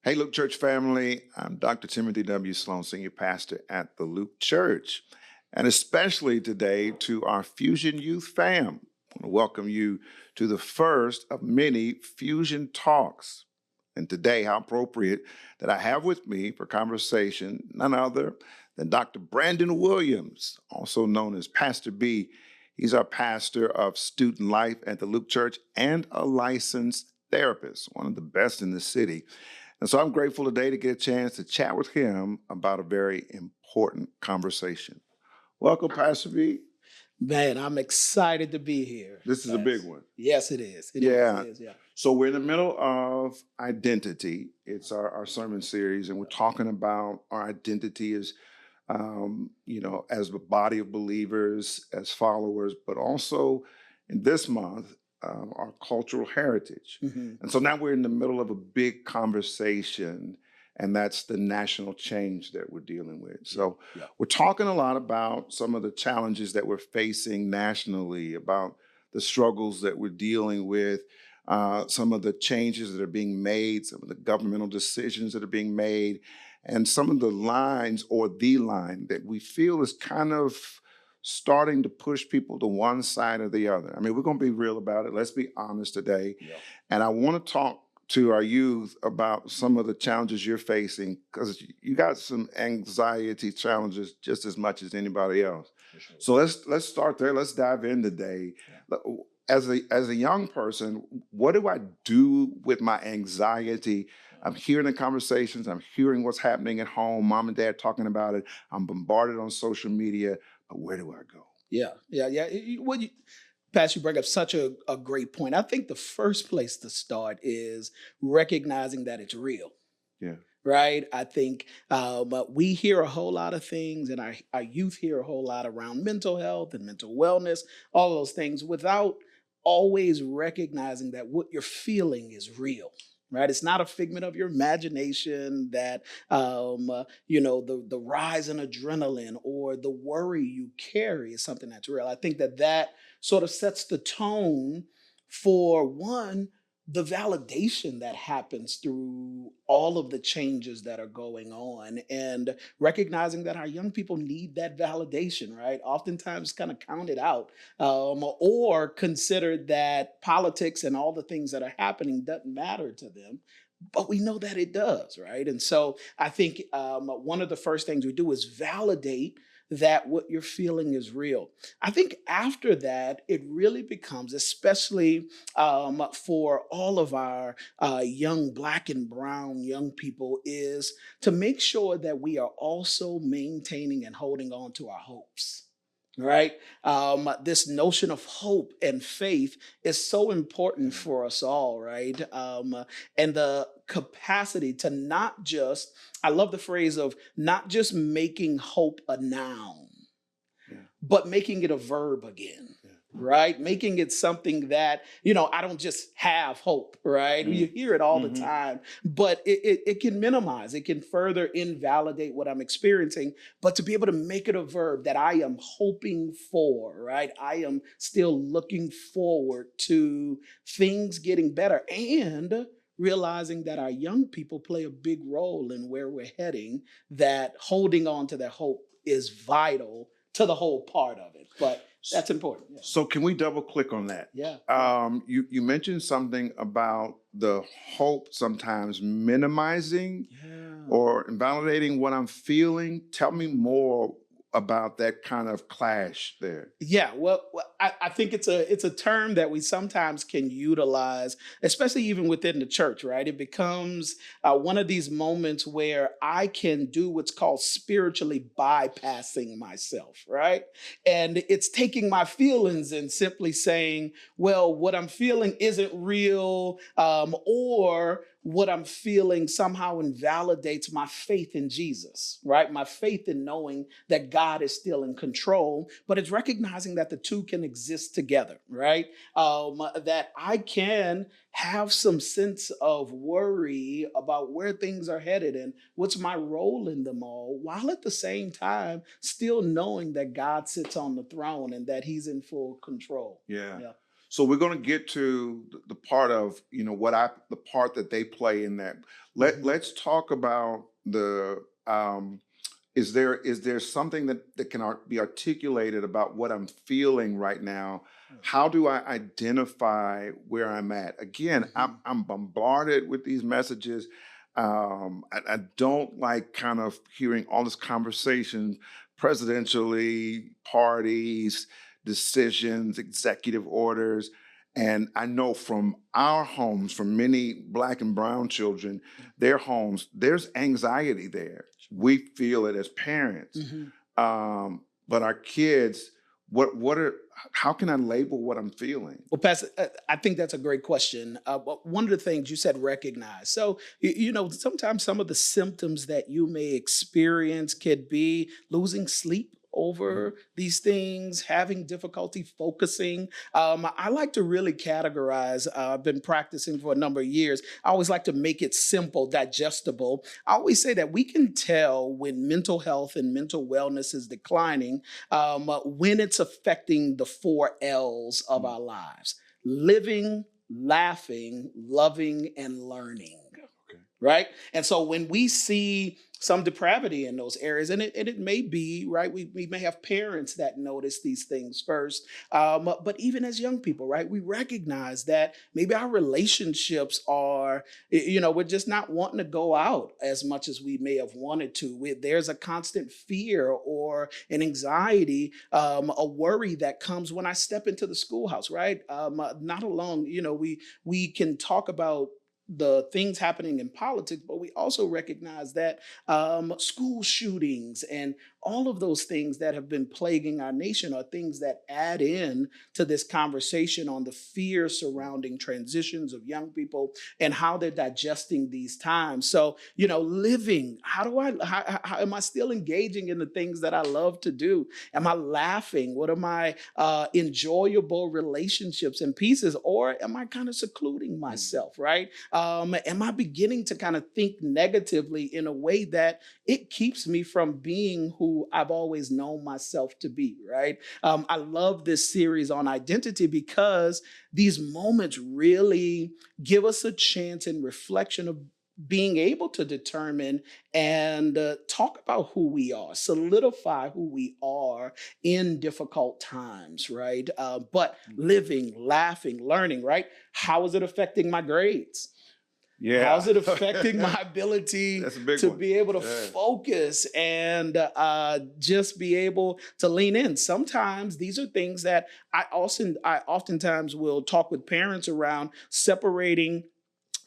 Hey, Luke Church family. I'm Dr. Timothy W. Sloan, Senior Pastor at the Luke Church, and especially today to our Fusion Youth fam. I want to welcome you to the first of many Fusion Talks. And today, how appropriate that I have with me for conversation none other than Dr. Brandon Williams, also known as Pastor B. He's our pastor of student life at the Luke Church and a licensed therapist, one of the best in the city. And so I'm grateful today to get a chance to chat with him about a very important conversation. Welcome, Pastor B. Man, I'm excited to be here. This is a big one. Yes, it is. Yeah. It is. Yeah. So we're in the middle of identity. It's our sermon series, and we're talking about our identity as, as a body of believers, as followers, but also in this month, our cultural heritage. Mhm. And so now we're in the middle of a big conversation, and that's the national change that we're dealing with. So Yeah. we're talking a lot about some of the challenges that we're facing nationally, about the struggles that we're dealing with, some of the changes that are being made, some of the governmental decisions that are being made, and some of the lines or the line that we feel is kind of starting to push people to one side or the other. I mean, we're going to be real about it. Let's be honest today. Yeah. And I want to talk to our youth about some of the challenges you're facing, because you got some anxiety challenges just as much as anybody else. Sure. So let's start there. Let's dive in today. Yeah. As a young person, what do I do with my anxiety? I'm hearing the conversations. I'm hearing what's happening at home. Mom and dad talking about it. I'm bombarded on social media. But where do I go? Yeah. Pastor, you bring up such a great point. I think the first place to start is recognizing that it's real. Yeah. Right. I think but we hear a whole lot of things, and our youth hear a whole lot around mental health and mental wellness, all those things, without always recognizing that what you're feeling is real. Right, it's not a figment of your imagination. That the rise in adrenaline or the worry you carry is something that's real. I think that sort of sets the tone for one, the validation that happens through all of the changes that are going on, and recognizing that our young people need that validation, right? Oftentimes kind of counted out, or considered that politics and all the things that are happening doesn't matter to them. But we know that it does, right? And so I think one of the first things we do is validate that what you're feeling is real. I think after that, it really becomes, especially for all of our young Black and brown young people, is to make sure that we are also maintaining and holding on to our hopes. Right? This notion of hope and faith is so important for us all, right? And the capacity to not just, I love the phrase of not just making hope a noun, but making it a verb again. Right? Making it something that, I don't just have hope, right? You hear it all the time, but it can minimize, it can further invalidate what I'm experiencing. But to be able to make it a verb that I am hoping for, right? I am still looking forward to things getting better, and realizing that our young people play a big role in where we're heading, that holding on to their hope is vital to the whole part of it. But that's important. Yeah. So can we double click on that? Yeah. You mentioned something about the hope sometimes minimizing or invalidating what I'm feeling. Tell me more about that kind of clash there. Yeah, well, I think it's a term that we sometimes can utilize, especially even within the church, right? It becomes one of these moments where I can do what's called spiritually bypassing myself, right? And it's taking my feelings and simply saying, well, what I'm feeling isn't real, or what I'm feeling somehow invalidates my faith in Jesus, right? My faith in knowing that God is still in control, but it's recognizing that the two can exist together, right? That I can have some sense of worry about where things are headed and what's my role in them all, while at the same time still knowing that God sits on the throne and that he's in full control. Yeah. So we're going to get to the part of, the part that they play in that. Let's talk about is there something that can be articulated about what I'm feeling right now? How do I identify where I'm at? Again, I'm bombarded with these messages. I don't like kind of hearing all this conversation, presidentially, parties, decisions, executive orders. And I know from our homes, from many Black and brown children, their homes, there's anxiety there. We feel it as parents. But our kids, how can I label what I'm feeling? Well, Pastor, I think that's a great question. But one of the things you said, recognize. So, sometimes some of the symptoms that you may experience could be losing sleep over these things, having difficulty focusing. I like to really categorize. I've been practicing for a number of years. I always like to make it simple, digestible. I always say that we can tell when mental health and mental wellness is declining, when it's affecting the 4 L's of our lives: living, laughing, loving, and learning. Right. And so when we see some depravity in those areas, and it may be, right, we may have parents that notice these things first. But even as young people, right, we recognize that maybe our relationships are, we're just not wanting to go out as much as we may have wanted to. There's a constant fear or an anxiety, a worry that comes when I step into the schoolhouse, right? Not alone, we can talk about the things happening in politics, but we also recognize that school shootings and all of those things that have been plaguing our nation are things that add in to this conversation on the fear surrounding transitions of young people and how they're digesting these times. So, living, how am I still engaging in the things that I love to do? Am I laughing? What are my enjoyable relationships and pieces? Or am I kind of secluding myself, right? Am I beginning to kind of think negatively in a way that it keeps me from being who I've always known myself to be, right? I love this series on identity because these moments really give us a chance and reflection of being able to determine and talk about who we are, solidify who we are in difficult times, right? But living, laughing, learning, right? How is it affecting my grades? Yeah. How's it affecting my ability to be able to focus and just be able to lean in? Sometimes these are things that I oftentimes will talk with parents around, separating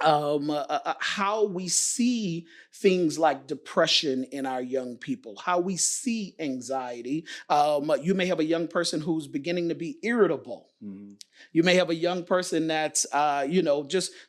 how we see things like depression in our young people, how we see anxiety. You may have a young person who's beginning to be irritable. You may have a young person that's,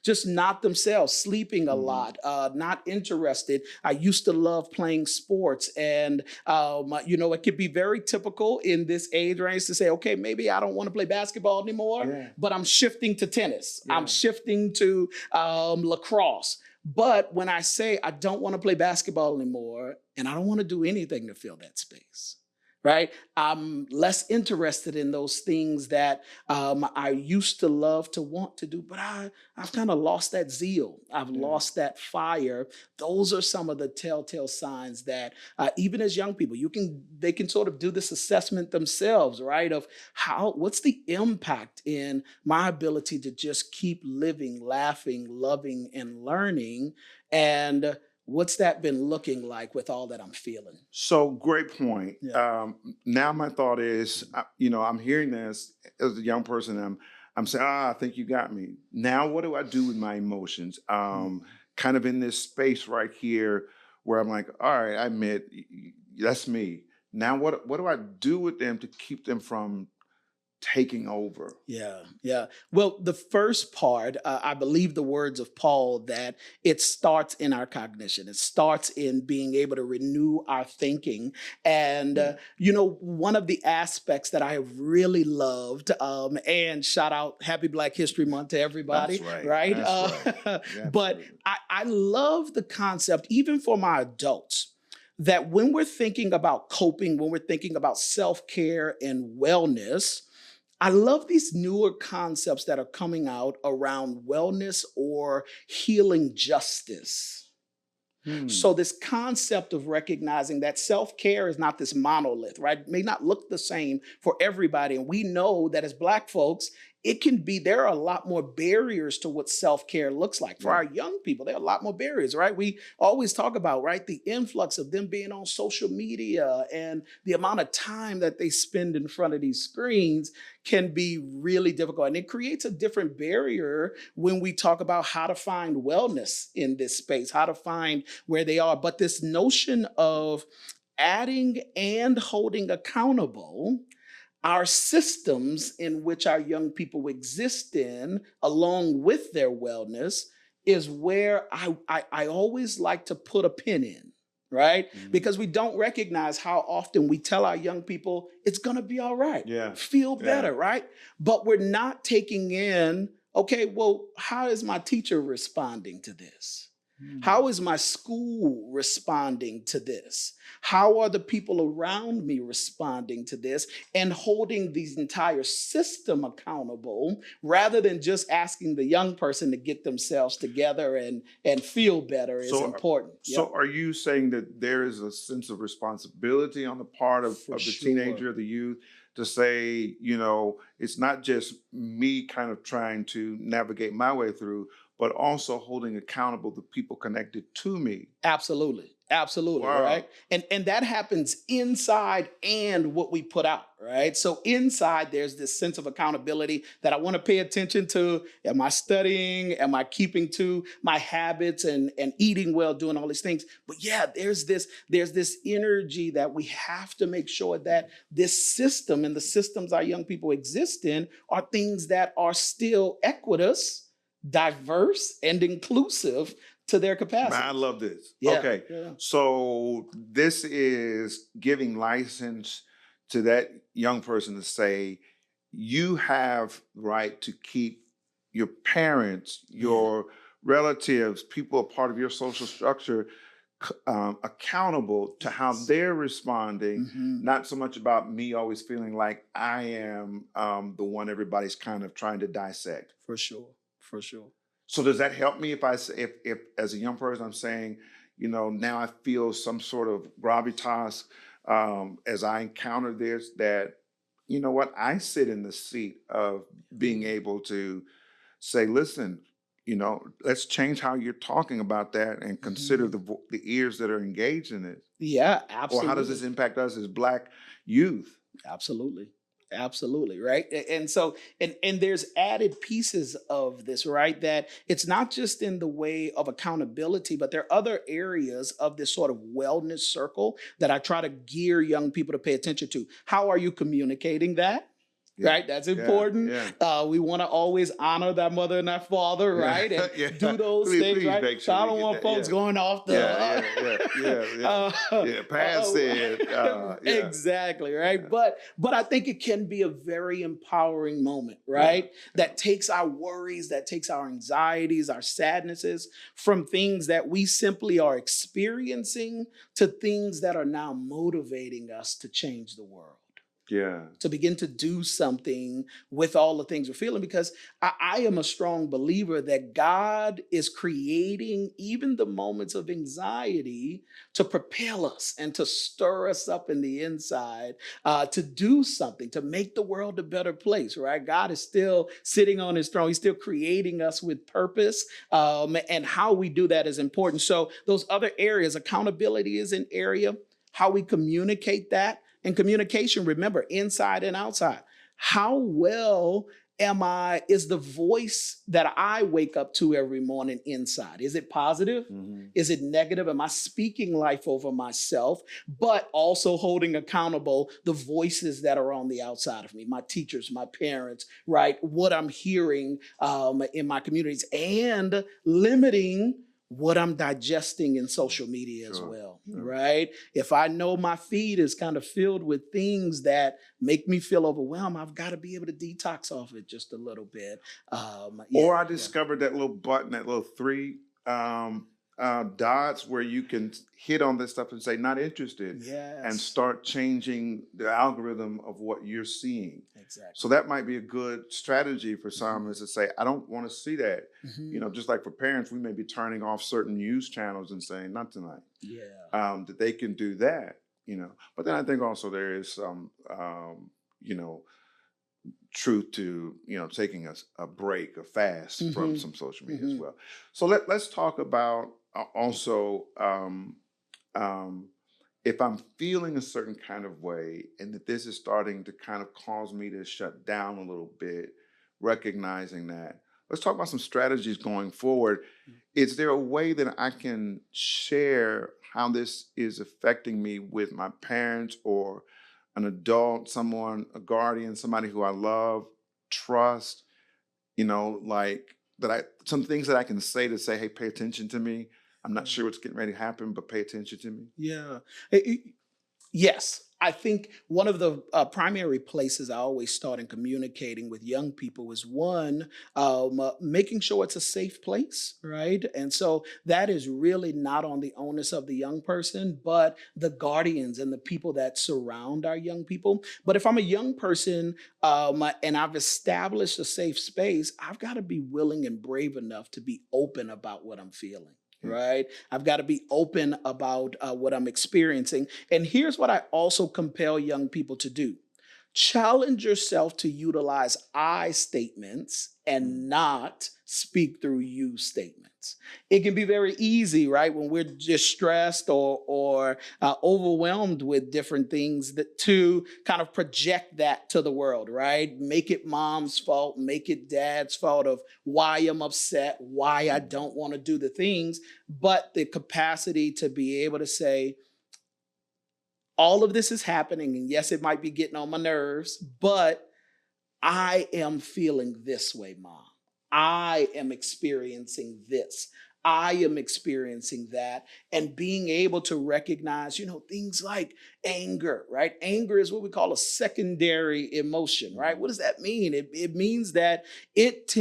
just not themselves, sleeping a lot, not interested. I used to love playing sports, and it could be very typical in this age range to say, okay, maybe I don't want to play basketball anymore, but I'm shifting to tennis. I'm shifting to lacrosse. But when I say I don't want to play basketball anymore, and I don't want to do anything to fill that space, right? I'm less interested in those things that I used to love to want to do, but I've kind of lost that zeal. I've lost that fire. Those are some of the telltale signs that even as young people, they can sort of do this assessment themselves, right? Of what's the impact in my ability to just keep living, laughing, loving, and learning, and what's that been looking like with all that I'm feeling? So great point. Now my thought is, I'm hearing this as a young person. I'm saying, I think you got me. Now, what do I do with my emotions? Kind of in this space right here where I'm like, all right, I admit that's me. Now, what do I do with them to keep them from taking over? Yeah. Well, the first part, I believe the words of Paul, that it starts in our cognition. It starts in being able to renew our thinking. And, one of the aspects that I have really loved, and shout out Happy Black History Month to everybody, That's right? That's right. But I love the concept, even for my adults, that when we're thinking about coping, when we're thinking about self-care and wellness, I love these newer concepts that are coming out around wellness or healing justice. Hmm. So, this concept of recognizing that self care is not this monolith, right? It may not look the same for everybody. And we know that as Black folks, it can be, there are a lot more barriers to what self care looks like. For Yeah. our young people, there are a lot more barriers, right? We always talk about, right, the influx of them being on social media and the amount of time that they spend in front of these screens can be really difficult. And it creates a different barrier when we talk about how to find wellness in this space, how to find where they are. But this notion of adding and holding accountable our systems in which our young people exist in, along with their wellness, is where I always like to put a pin in, right? Mhm. Because we don't recognize how often we tell our young people, it's gonna be all right, Yeah. feel Yeah. better, right? But we're not taking in, okay, well, how is my teacher responding to this? Hmm. How is my school responding to this? How are the people around me responding to this? And holding the entire system accountable rather than just asking the young person to get themselves together and feel better is So, important. so Yep, are you saying that there is a sense of responsibility on the part for of the sure. teenager, the youth, to say, it's not just me kind of trying to navigate my way through, but also holding accountable the people connected to me? Absolutely. Absolutely, Wow. right? And that happens inside and what we put out, right? So inside there's this sense of accountability that I want to pay attention to. Am I studying? Am I keeping to my habits and eating well, doing all these things? But yeah, there's this energy that we have to make sure that this system and the systems our young people exist in are things that are still equitous, diverse, and inclusive to their Man, I capacities. love this. Yeah, Okay. yeah. So this is giving license to that young person to say, you have the right to keep your parents, Man. your relatives, people a part of your social structure accountable to how Yes. they're responding, Mhm. not so much about me always feeling like I am the one everybody's kind of trying to dissect. For sure. For sure. So does that help me if if as a young person I'm saying, now I feel some sort of gravitas as I encounter this, that what, I sit in the seat of being Absolutely. able to say, listen, let's change how you're talking about that and consider Mhm. the ears that are engaged in it. Yeah, Or how does absolutely. this impact us as Black youth? Absolutely. Absolutely, right? And so and there's added pieces of this, right? That it's not just in the way of accountability, but there are other areas of this sort of wellness circle that I try to gear young people to pay attention to. How are you communicating that? Yeah, Right, that's yeah, important. yeah, We want to always honor that mother and that father, yeah, right, and yeah. do those Please, things, please right. make So sure I we don't get want that. folks Yeah, going off yeah, the yeah, yeah, yeah, yeah, yeah. Pat said, yeah, exactly, right. yeah, But I think it can be a very empowering moment, yeah, right, yeah. that takes our worries, that takes our anxieties, our sadnesses from things that we simply are experiencing to things that are now motivating us to change the world, Yeah. to begin to do something with all the things we're feeling. Because I am a strong believer that God is creating even the moments of anxiety to propel us and to stir us up in the inside, to do something, to make the world a better place, right? God is still sitting on his throne. He's still creating us with purpose. And how we do that is important. So those other areas, accountability is an area, how we communicate that. And communication, remember, inside and outside. How well is the voice that I wake up to every morning inside? Is it positive? Hmm. Is it negative? Am I speaking life over myself, but also holding accountable the voices that are on the outside of me, my teachers, my parents, right? What I'm hearing in my communities, and limiting what I'm digesting in social media as Sure, well, sure. right? If I know my feed is kind of filled with things that make me feel overwhelmed, I've got to be able to detox off it just a little bit. Or Yeah, I yeah. discovered that little button, that little three. dots where you can hit on this stuff and say not interested, and Yes. start changing the algorithm of what you're seeing. So Exactly. that might be a good strategy for some, Mhm. is to say, I don't want to see that. Mhm. Just like for parents, we may be turning off certain news channels and saying, not tonight. Yeah. That they can do that. But then I think also there is some, you know, truth to taking a break, a fast from Mhm. some social media as Mhm. well. So let's talk about also, um, if I'm feeling a certain kind of way and that this is starting to kind of cause me to shut down a little bit, recognizing that. Let's talk about some strategies going forward. Is there a way that I can share how this is affecting me with my parents or an adult, someone, a guardian, somebody who I love, trust, like some things that I can say to say, hey, pay attention to me. I'm not Yeah. sure what's getting ready to happen, but pay attention to me. Yeah. Yes, I think one of the primary places I always start in communicating with young people is one, making sure it's a safe place, right? And so that is really not on the onus of the young person, but the guardians and the people that surround our young people. But if I'm a young person and I've established a safe space, I've got to be willing and brave enough to be open about what I'm feeling. Yeah. Right. I've got to be open about what I'm experiencing. And here's what I also compel young people to do: challenge yourself to utilize I statements Mm. and not speak through you statements. It can be very easy, right, when we're just stressed or overwhelmed with different things, that to kind of project that to the world, right? Make it mom's fault, make it dad's fault of why I'm upset, why I Mm. don't want to do the things. But the capacity to be able to say, all of this is happening, and yes, it might be getting on my nerves, but I am feeling this way, mom. I am experiencing this. I am experiencing that. And being able to recognize, things like anger, right? Anger is what we call a secondary emotion, right? What Mm. does that mean? It means that it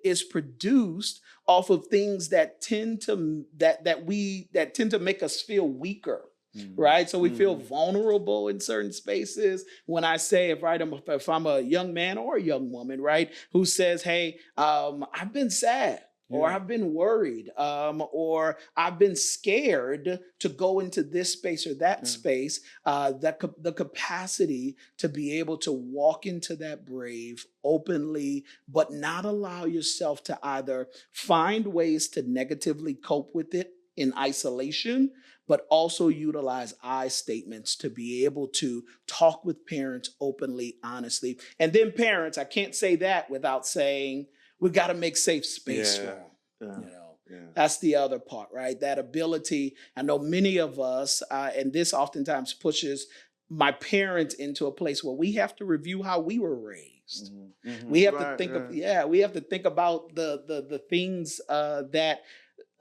is produced off of things that tend to make us feel weaker, Mm. right? So we feel Mm. vulnerable in certain spaces. When I say, if I'm a young man or a young woman, right, who says, hey, I've been sad, or Yeah. I've been worried, or I've been scared to go into this space or that Yeah. space, the capacity to be able to walk into that brave openly, but not allow yourself to either find ways to negatively cope with it in isolation, but also utilize I statements to be able to talk with parents openly, honestly. And then parents, I can't say that without saying, we got to make safe space for Yeah. them. Yeah. You know, Yeah. that's the other part, right? That ability. I know many of us, and this oftentimes pushes my parents into a place where we have to review how we were raised. Mhm. Mhm. We have to Right. think of, Yeah. yeah, we have to think about the things that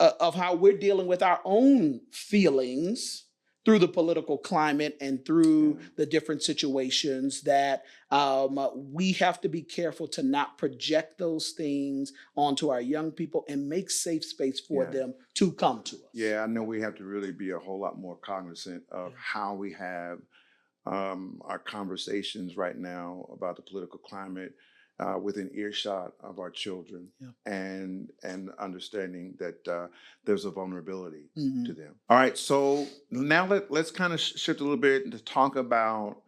of how we're dealing with our own feelings through the political climate and through Yeah. the different situations, that we have to be careful to not project those things onto our young people and make safe space for Yeah. them to come to us. Yeah. I know we have to really be a whole lot more cognizant of Yeah. how we have our conversations right now about the political climate within earshot of our children, Yeah. and understanding that there's a vulnerability to Mhm. them. All right, so now let's kind of shift a little bit to talk about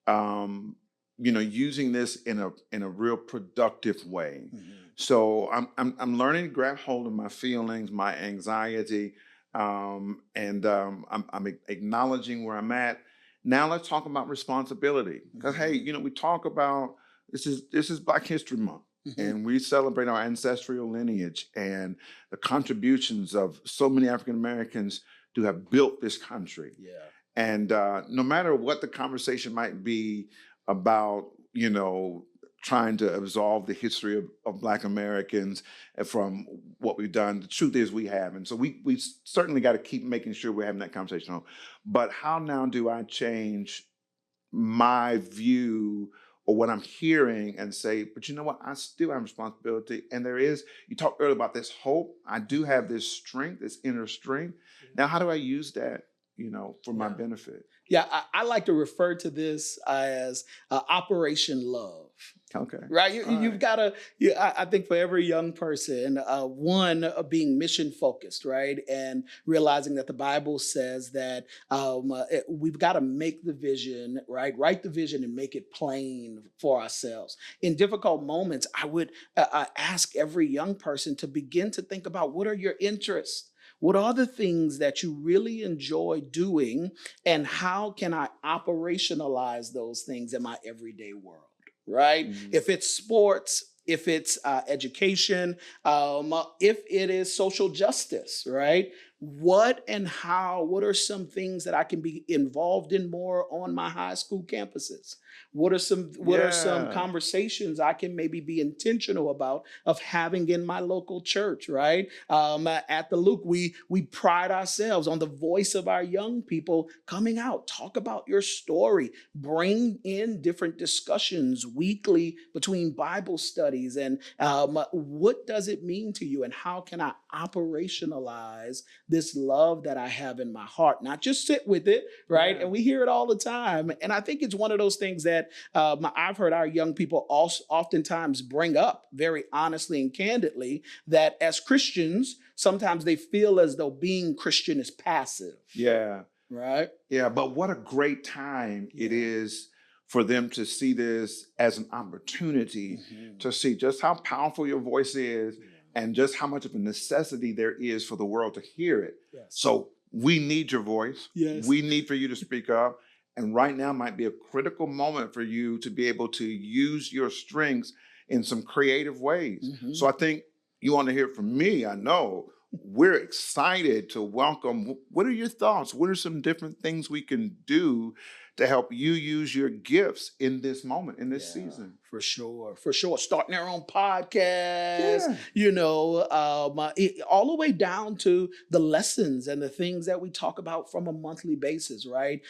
um, using this in a real productive way. Mhm. So I'm learning to grab hold of my feelings, my anxiety, and I'm acknowledging where I'm at. Now let's talk about responsibility, because hey, Mhm. we talk about this is Black History Month, Mhm. and we celebrate our ancestral lineage and the contributions of so many African Americans to have built this country. Yeah. And no matter what the conversation might be about, trying to absolve the history of Black Americans from what we've done, the truth is we have. And so we certainly got to keep making sure we're having that conversation. But how now do I change my view or what I'm hearing and say, but you know what? I still have responsibility. And you talked earlier about this hope. I do have this strength, this inner strength. Now, how do I use that, for my Yeah. benefit? Yeah, I like to refer to this as Operation Love. Okay. Right, All you've right. got to. I think for every young person, one being mission focused, right, and realizing that the Bible says that we've got to make the vision, right, write the vision and make it plain for ourselves. In difficult moments, I would ask every young person to begin to think about what are your interests. What are the things that you really enjoy doing, and how can I operationalize those things in my everyday world? Right? Mhm. If it's sports, if it's education, if it is social justice, right? What and how, what are some things that I can be involved in more on my high school campuses? What are some Yeah. conversations I can maybe be intentional about of having in my local church, right? At the Luke, we pride ourselves on the voice of our young people coming out, talk about your story, bring in different discussions weekly between Bible studies, and what does it mean to you, and how can I operationalize this love that I have in my heart? Not just sit with it, right? Yeah. And we hear it all the time. And I think it's one of those things that I've heard our young people also oftentimes bring up very honestly and candidly, that as Christians, sometimes they feel as though being Christian is passive, Yeah. right? Yeah. But what a great time it Yeah. is for them to see this as an opportunity Mhm. to see just how powerful your voice is Yeah. and just how much of a necessity there is for the world to hear it. Yes. So we need your voice. Yes. We need for you to speak up. And right now might be a critical moment for you to be able to use your strengths in some creative ways. Mhm. So I think you want to hear from me. I know we're excited to welcome. What are your thoughts? What are some different things we can do to help you use your gifts in this moment, in this Yeah, season? for sure, for sure. Starting their own podcast, Yeah. all the way down to the lessons and the things that we talk about from a monthly basis, right?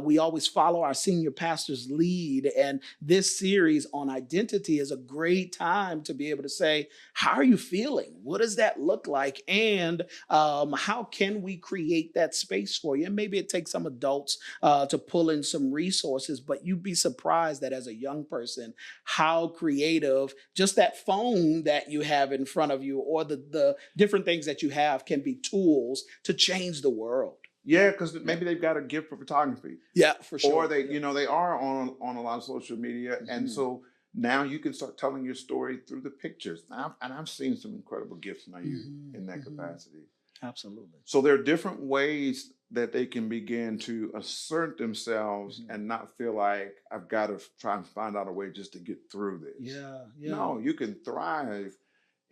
We always follow our senior pastor's lead, and this series on identity is a great time to be able to say, how are you feeling? What does that look like? And how can we create that space for you? And maybe it takes some adults to pull in some resources, but you'd be surprised that as a young person, how creative just that phone that you have in front of you, or the different things that you have, can be tools to change the world. Yeah, because Yeah, maybe they've got a gift for photography, yeah, for or sure. they, Yeah. they are on a lot of social media, and Mhm. so now you can start telling your story through the pictures. And I've seen some incredible gifts in our youth Mhm. in that Mhm. capacity. Absolutely. So there are different ways that they can begin to assert themselves Mhm. and not feel like I've got to try and find out a way just to get through this. Yeah, yeah. No, you can thrive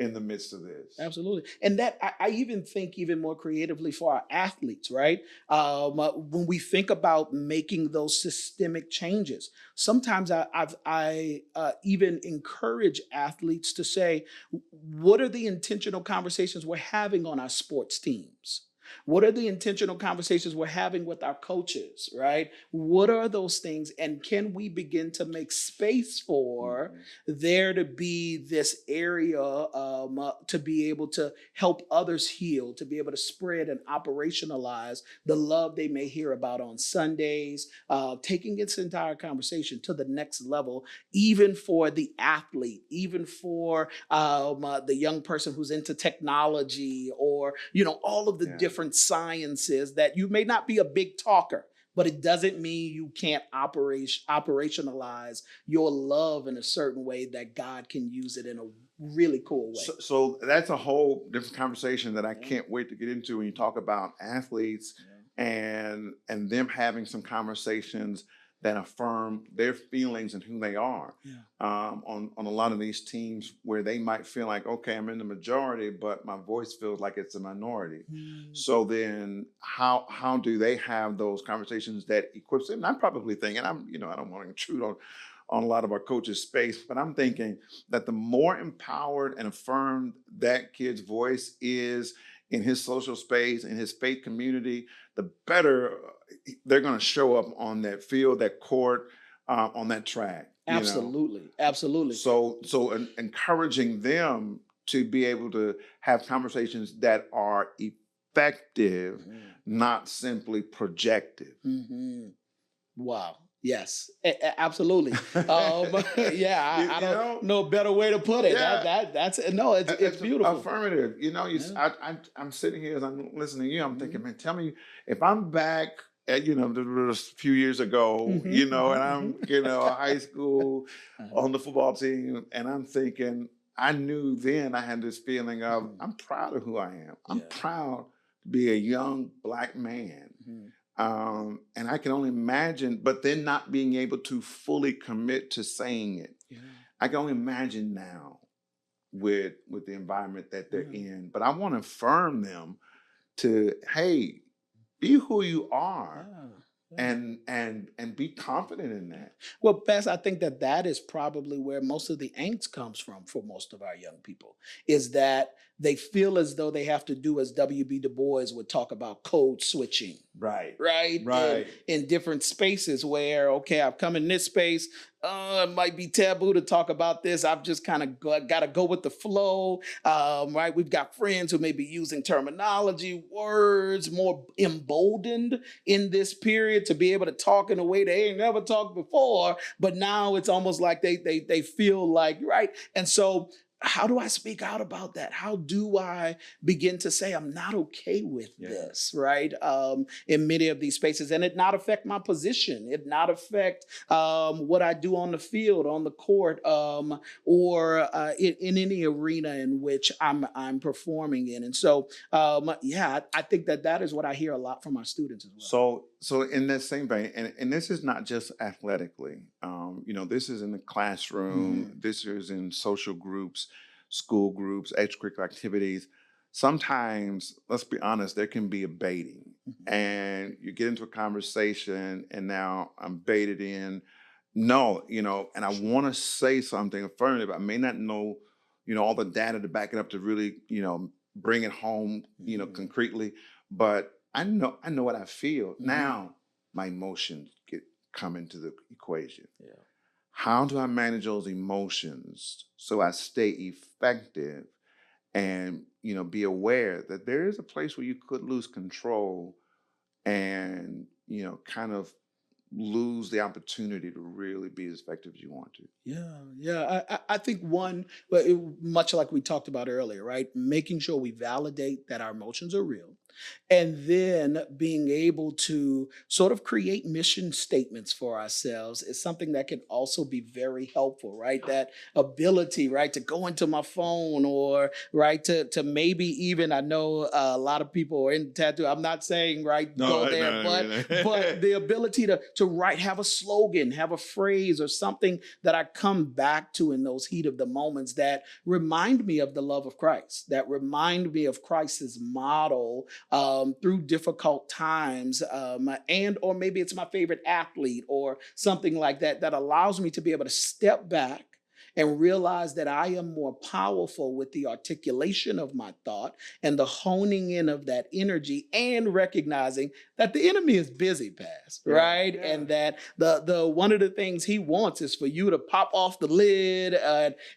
in the midst of this. Absolutely. And that I even think even more creatively for our athletes, right? When we think about making those systemic changes, sometimes I even encourage athletes to say, what are the intentional conversations we're having on our sports teams? What are the intentional conversations we're having with our coaches, right? What are those things? And can we begin to make space for Mhm. there to be this area to be able to help others heal, to be able to spread and operationalize the love they may hear about on Sundays, taking its entire conversation to the next level, even for the athlete, even for the young person who's into technology, or all of the Yeah. different sciences that you may not be a big talker, but it doesn't mean you can't operationalize your love in a certain way that God can use it in a really cool way. So that's a whole different conversation that I Yeah, can't wait to get into when you talk about athletes yeah, and them having some conversations that affirm their feelings and who they are. yeah. On a lot of these teams where they might feel like, okay, I'm in the majority, but my voice feels like it's a minority. Mm, So then, how do they have those conversations that equips them? And I'm probably thinking, I don't want to intrude on a lot of our coaches' space, but I'm thinking that the more empowered and affirmed that kid's voice is in his social space, in his faith community, the better they're going to show up on that field, that court, on that track. you know. Absolutely. Absolutely. So encouraging them to be able to have conversations that are effective, Mhm. not simply projective. Mhm. Wow. Yes, absolutely. Yeah, I You don't know, know a better way to put it. yeah, That's no, it's it's beautiful. affirmative. You know, Yeah. I'm sitting here as I'm listening to you. I'm thinking, Mhm. man, tell me if I'm back at, a few years ago, Mhm. Mhm. and Mhm. I'm, high school Uh-huh. on the football team, and I'm thinking, I knew then I had this feeling of Mhm. I'm proud of who I am. I'm Yeah. proud to be a young Black man. Mhm. And I can only imagine, but then not being able to fully commit to saying it. Yeah. I can only imagine now with the environment that they're Yeah. in. But I want to affirm them to, hey, be who you are Yeah. Yeah. and be confident in that. Well, Bess, I think that that is probably where most of the angst comes from for most of our young people, is that they feel as though they have to do as W.B. Du Bois would talk about code switching, Right. right? Right. In different spaces where, okay, I've come in this space. It might be taboo to talk about this. I've just kind of got to go with the flow, right? We've got friends who may be using terminology, words more emboldened in this period to be able to talk in a way they ain't never talked before. But now it's almost like they feel like, right. And so how do I speak out about that? How do I begin to say I'm not okay with Yeah. this, right? In many of these spaces, and it not affect my position, it not affect what I do on the field, on the court, or in any arena in which I'm performing in. And so, yeah, I think that that is what I hear a lot from our students as well. So in that same vein, and this is not just athletically. This is in the classroom. Mhm. This is in social groups, school groups, extracurricular activities. Sometimes, let's be honest, there can be a baiting, Mhm. and you get into a conversation, and now I'm baited in. No, and I Sure. want to say something affirmative. I may not know, all the data to back it up to really, bring it home, Mhm. concretely, but I know what I feel. Mhm. Now my emotions come into the equation. Yeah. How do I manage those emotions so I stay effective and be aware that there is a place where you could lose control and kind of lose the opportunity to really be as effective as you want to. Yeah, yeah. I think one, but much like we talked about earlier, right? Making sure we validate that our emotions are real, and then being able to sort of create mission statements for ourselves is something that can also be very helpful, right? That ability, right, to go into my phone or right to maybe even I know a lot of people are in tattoo. I'm not saying right No, go there, but the ability to write, have a slogan, have a phrase or something that I come back to in those heat of the moments that remind me of the love of Christ, that remind me of Christ's model through difficult times, and or maybe it's my favorite athlete or something like that that allows me to be able to step back and realize that I am more powerful with the articulation of my thought and the honing in of that energy and recognizing that the enemy is busy past, yeah, right? yeah, And that the one of the things he wants is for you to pop off the lid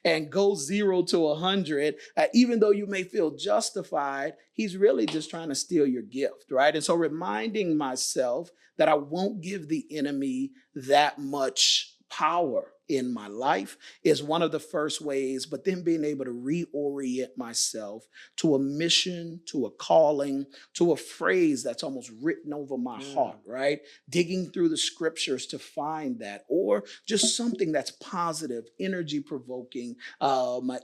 and go 0 to 100, even though you may feel justified. He's really just trying to steal your gift, right? And so reminding myself that I won't give the enemy that much power in my life is one of the first ways, but then being able to reorient myself to a mission, to a calling, to a phrase that's almost written over my yeah, heart, right? Digging through the scriptures to find that, or just something that's positive, energy provoking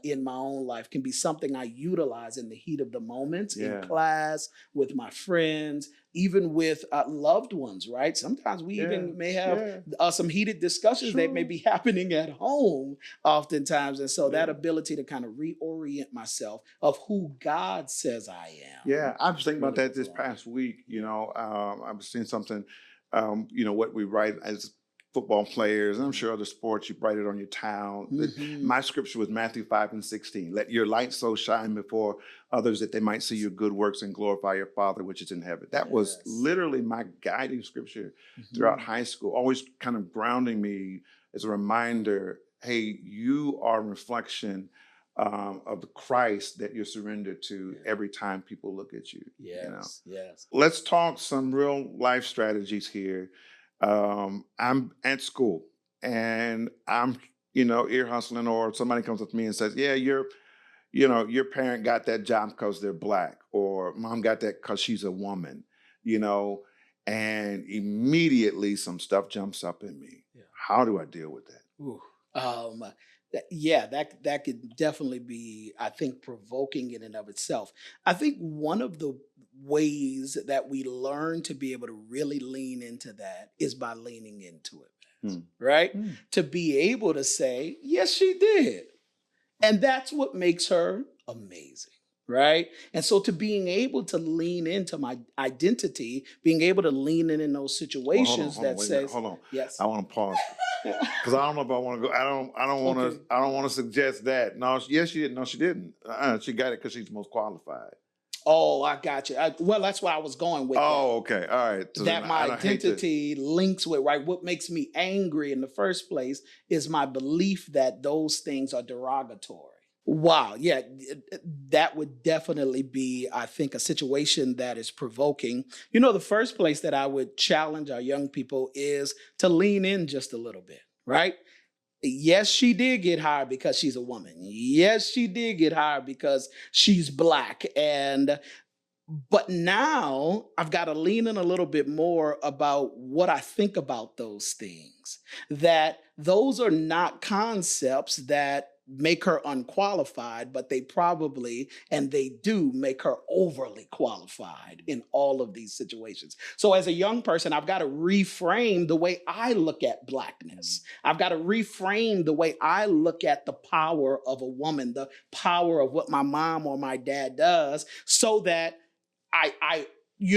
in my own life can be something I utilize in the heat of the moments in yeah, class, with my friends, even with loved ones, right? Sometimes we yeah, even may have yeah. some heated discussions that may Sure. be happening at home oftentimes. And so that Yeah. ability to kind of reorient myself of who God says I am Yeah, I was thinking about really that goes a this long way. past week. Yeah. I was seeing something, what we write as football players, and I'm Mhm. sure other sports, you write it on your towel. Mhm. My scripture was Matthew 5:16. Let your light so shine before others that they might see your good works and glorify your Father which is in heaven. That was Yes. literally my guiding scripture throughout Mhm. high school, always kind of grounding me, It's a reminder, hey, you are a reflection of the Christ that you're surrendered to Yeah. every time people look at you. You know, Yes. Yes. let's talk some real life strategies here. I'm at school and I'm, ear hustling, or somebody comes up to me and says, yeah, your parent got that job because they're black, or mom got that because she's a woman, you know, and immediately some stuff jumps up in me. Yeah. How do I deal with that? Ooh. Um, yeah, that could definitely be, I think, provoking in and of itself. I think one of the ways that we learn to be able to really lean into that is by leaning into it, Hmm. right? Hmm. To be able to say, yes, she did. And that's what makes her amazing, right? And so to being able to lean into my identity, being able to lean in those Well, situations hold on, that wait a minute, says, hold on. yes. I want to pause because I don't know if I want to go. Okay. I don't want to suggest that. No, yes, she didn't. No, she didn't. She got it because she's most qualified. Oh, I got you. Well, that's where I was going with that. Oh, okay, all right. So then That my I don't hate to. identity links with, right? What makes me angry in the first place is my belief that those things are derogatory. Wow. Yeah. That would definitely be, I think, a situation that is provoking. The first place that I would challenge our young people is to lean in just a little bit, right? Yes, she did get hired because she's a woman. Yes, she did get hired because she's black. But now I've got to lean in a little bit more about what I think about those things. That those are not concepts that make her unqualified, but they probably and they do make her overly qualified in all of these situations. So, as a young person, I've got to reframe the way I look at Blackness. I've got to reframe the way I look at the power of a woman, the power of what my mom or my dad does, so that I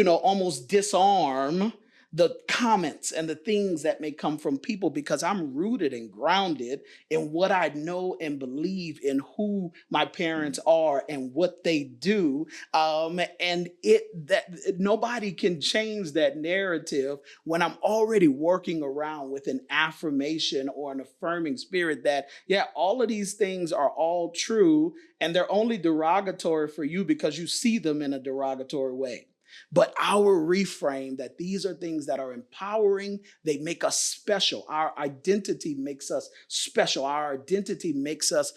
almost disarm the comments and the things that may come from people because I'm rooted and grounded in what I know and believe in who my parents are and what they do. And nobody can change that narrative when I'm already working around with an affirmation or an affirming spirit that, yeah, all of these things are all true and they're only derogatory for you because you see them in a derogatory way. But our reframe that these are things that are empowering, they make us special. Our identity makes us special. Our identity makes us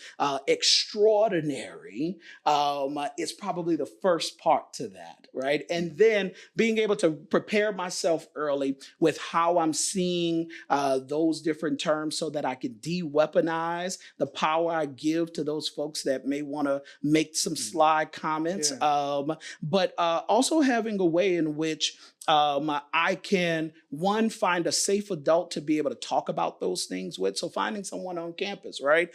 extraordinary. Is probably the first part to that, right? And then being able to prepare myself early with how I'm seeing those different terms so that I can de-weaponize the power I give to those folks that may want to make some sly comments. Yeah. But also having a way in which I can, one, find a safe adult to be able to talk about those things with. So finding someone on campus, right?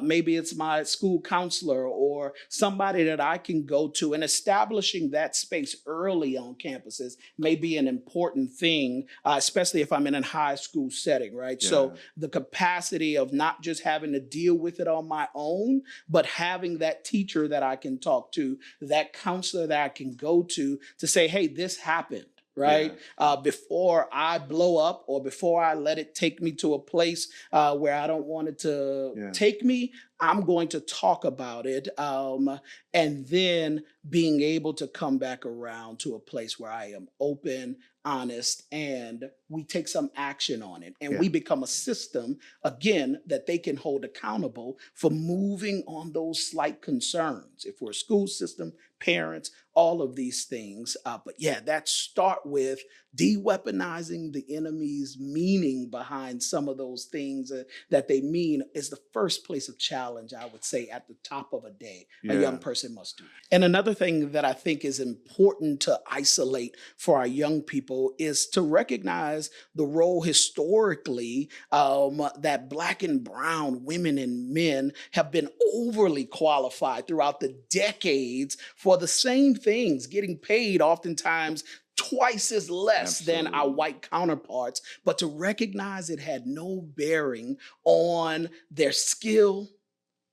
Maybe it's my school counselor or somebody that I can go to, and establishing that space early on campuses may be an important thing, especially if I'm in a high school setting, right? Yeah. So the capacity of not just having to deal with it on my own, but having that teacher that I can talk to, that counselor that I can go to say, hey, this happened, right? Yeah. Before I blow up or before I let it take me to a place where I don't want it to take me, I'm going to talk about it. And then being able to come back around to a place where I am open, honest, and we take some action on it. And we become a system, again, that they can hold accountable for moving on those slight concerns. If we're a school system, parents, all of these things. But yeah, that start with de-weaponizing the enemy's meaning behind some of those things that they mean is the first place of challenge, I would say, at the top of a day a young person must do. And another thing that I think is important to isolate for our young people is to recognize the role historically that Black and brown women and men have been overly qualified throughout the decades for the same things, getting paid oftentimes twice as less than our white counterparts, but to recognize it had no bearing on their skill,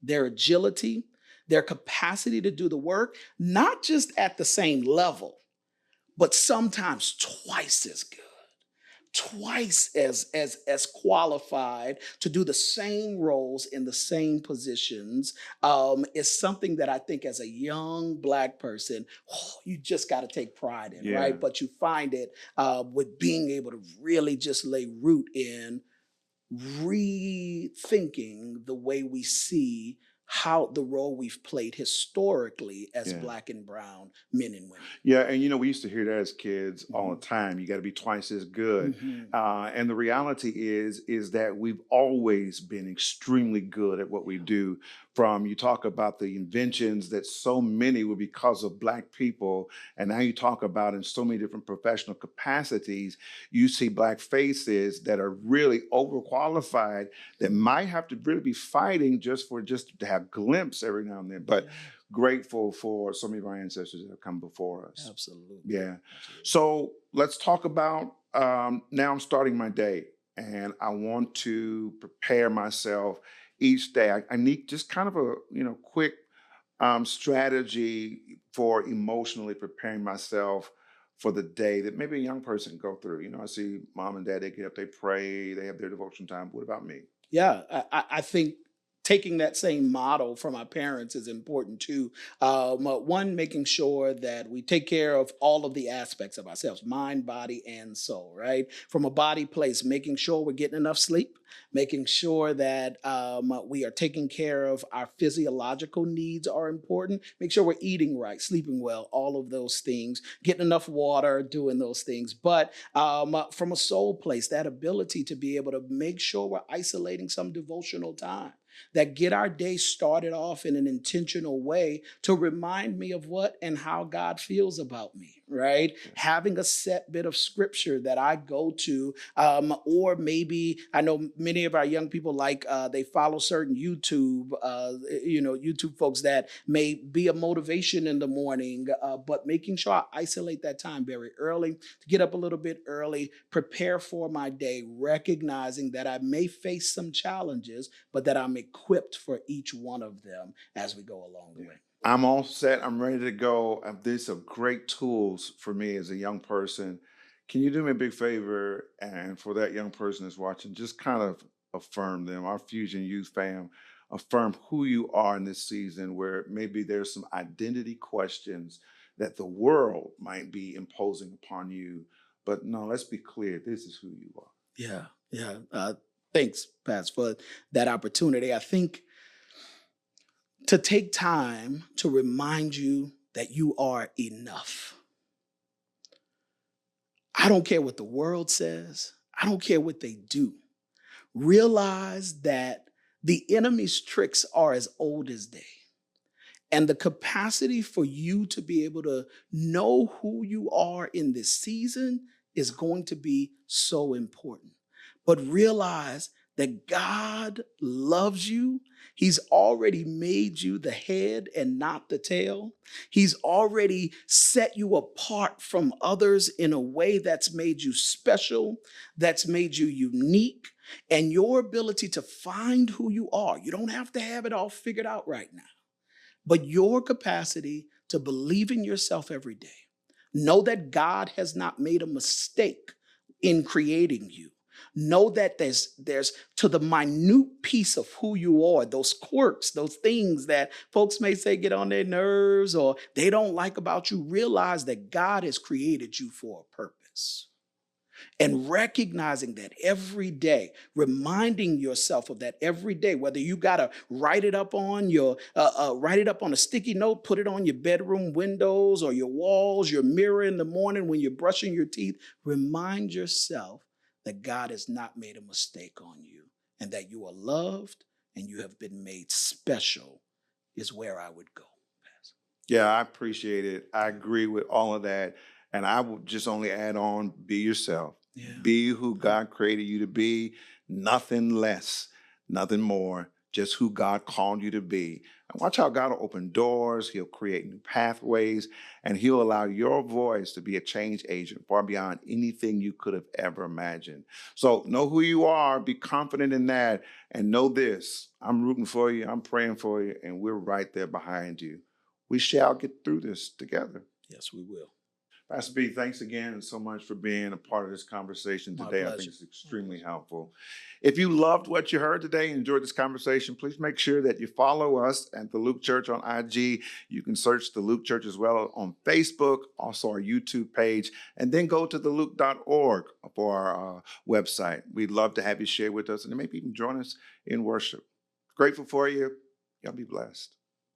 their agility, their capacity to do the work, not just at the same level, but sometimes twice as good. twice as qualified to do the same roles in the same positions, is something that I think as a young Black person, you just got to take pride in, Yeah. right? But you find it with being able to really just lay root in rethinking the way we see how the role we've played historically as Yeah. Black and brown men and women. Yeah, and we used to hear that as kids all the Mhm. time. You got to be twice as good. Mhm. And the reality is that we've always been extremely good at what we do. From you talk about the inventions that so many were because of Black people, and now you talk about in so many different professional capacities, you see Black faces that are really overqualified that might have to really be fighting just to have glimpse every now and then. But Yeah, grateful for so many of our ancestors that have come before us. absolutely. Yeah. Absolutely. So let's talk about now I'm starting my day and I want to prepare myself each day. I need just kind of a quick strategy for emotionally preparing myself for the day that maybe a young person can go through. I see mom and dad, they get up, they pray, they have their devotion time. What about me? Yeah, I think taking that same model from our parents is important too. One, making sure that we take care of all of the aspects of ourselves, mind, body, and soul, right? From a body place, making sure we're getting enough sleep, making sure that we are taking care of our physiological needs are important, make sure we're eating right, sleeping well, all of those things, getting enough water, doing those things. But from a soul place, that ability to be able to make sure we're isolating some devotional time that get our day started off in an intentional way to remind me of what and how God feels about me, right? Yeah. Having a set bit of scripture that I go to, or maybe I know many of our young people they follow certain YouTube folks that may be a motivation in the morning, but making sure I isolate that time very early, to get up a little bit early, prepare for my day, recognizing that I may face some challenges, but that I'm equipped for each one of them as we go along the Yeah. way. I'm all set. I'm ready to go. These are great tools for me as a young person. Can you do me a big favor? And for that young person that's watching, just kind of affirm them, our Fusion Youth fam, affirm who you are in this season where maybe there's some identity questions that the world might be imposing upon you. But no, let's be clear. This is who you are. Yeah, yeah. Thanks, Pats, for that opportunity. I think to take time to remind you that you are enough. I don't care what the world says, I don't care what they do. Realize that the enemy's tricks are as old as day. And the capacity for you to be able to know who you are in this season is going to be so important. But realize that God loves you. He's already made you the head and not the tail. He's already set you apart from others in a way that's made you special, that's made you unique. And your ability to find who you are, you don't have to have it all figured out right now, but your capacity to believe in yourself every day. Know that God has not made a mistake in creating you. Know that there's to the minute piece of who you are, those quirks, those things that folks may say get on their nerves or they don't like about you. Realize that God has created you for a purpose, and recognizing that every day, reminding yourself of that every day, whether you got to write it up on a sticky note, put it on your bedroom windows or your walls, your mirror in the morning when you're brushing your teeth. Remind yourself that God has not made a mistake on you and that you are loved and you have been made special is where I would go. Yeah, I appreciate it. I agree with all of that. And I would just only add on be yourself, Yeah. be who God created you to be, nothing less, nothing more, just who God called you to be. And watch how God will open doors, He'll create new pathways, and He'll allow your voice to be a change agent far beyond anything you could have ever imagined. So know who you are, be confident in that, and know this I'm rooting for you, I'm praying for you, and we're right there behind you. We shall get through this together. Yes, we will. Pastor B, thanks again so much for being a part of this conversation My today. I think pleasure. it's My extremely pleasure. helpful. If you loved what you heard today and enjoyed this conversation, please make sure that you follow us at the Luke Church on IG. You can search the Luke Church as well on Facebook, also our YouTube page, and then go to theluke.org for our website. We'd love to have you share with us and maybe even join us in worship. Grateful for you. Y'all be blessed.